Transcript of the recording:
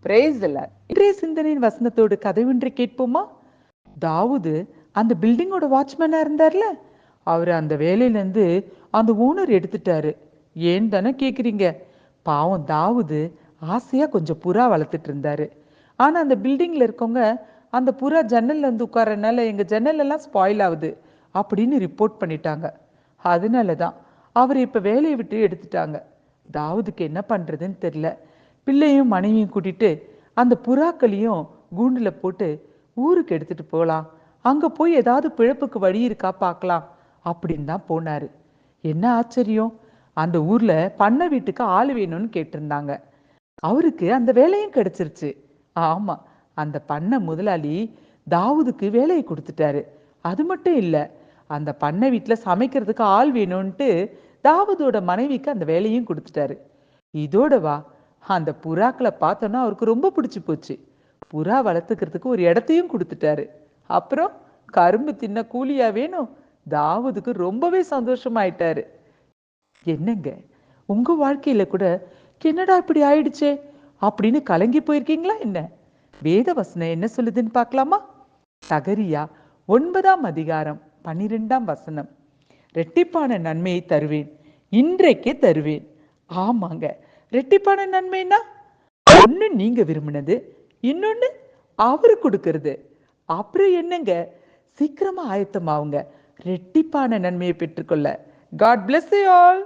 Praise the Lord. இன்றைய சிந்தனையின் வசனத்தோடு கதை ஒன்றை கேட்போமா? தாவூது அந்த பில்டிங்கோட வாட்ச்மேனா இருந்தார்ல, அவர் அந்த வேலையிலேருந்து அந்த ஓனர் எடுத்துட்டாரு. ஏன்னு தானே கேட்குறீங்க? பாவம் தாவூது ஆசையாக கொஞ்சம் புறா வளர்த்துட்டு இருந்தாரு. ஆனால் அந்த பில்டிங்கில் இருக்கவங்க அந்த புறா ஜன்னல்ல வந்து உட்காரனால எங்கள் ஜன்னல் எல்லாம் ஸ்பாயில் ஆகுது அப்படின்னு ரிப்போர்ட் பண்ணிட்டாங்க. அதனால தான் அவர் இப்போ வேலையை விட்டு எடுத்துட்டாங்க. தாவூதுக்கு என்ன பண்ணுறதுன்னு தெரில. பிள்ளையும் மனைவியும் கூட்டிட்டு அந்த புறாக்களையும் கூண்டில் போட்டு ஊருக்கு எடுத்துட்டு போகலாம், அங்கே போய் ஏதாவது பிழப்புக்கு வழி இருக்கா பார்க்கலாம் அப்படின்னு தான் போனார். என்ன ஆச்சரியம், அந்த ஊரில் பண்ணை வீட்டுக்கு ஆள் வேணும்னு கேட்டிருந்தாங்க. அவருக்கு அந்த வேலையும் கிடைச்சிருச்சு. ஆமாம், அந்த பண்ணை முதலாளி தாவூதுக்கு வேலையை கொடுத்துட்டாரு. அது மட்டும் இல்லை, அந்த பண்ணை வீட்டில் சமைக்கிறதுக்கு ஆள் வேணும்ன்ட்டு தாவூதோட மனைவிக்கு அந்த வேலையும் கொடுத்துட்டாரு. இதோடவா, அந்த புறாக்களை பார்த்தோன்னா அவருக்கு ரொம்ப பிடிச்சி போச்சு. புறா வளர்த்துக்கிறதுக்கு ஒரு இடத்தையும் கொடுத்துட்டாரு. அப்புறம் கரும்பு தின்ன கூலியா வேணும்? தாவூதுக்கு ரொம்பவே சந்தோஷமாயிட்டாரு. என்னங்க, உங்க வாழ்க்கையில கூட என்னடா இப்படி ஆயிடுச்சே அப்படின்னு கலங்கி போயிருக்கீங்களா என்ன? வேத வசனம் என்ன சொல்லுதுன்னு பார்க்கலாமா? சகரியா 9ஆம் அதிகாரம் 12ஆம் வசனம். ரெட்டிப்பான நன்மையை தருவேன், இன்றைக்கே தருவேன். ஆமாங்க, ரெட்டிப்பான நன்மைன்னா ஒண்ணு நீங்க விரும்பினது, இன்னொன்னு அவரு கொடுக்கறது. அப்புறம் என்னங்க, சீக்கிரமா ஆயத்தமாவுங்க ரெட்டிப்பான நன்மையை பெற்றுக்கொள்ள. God bless you all.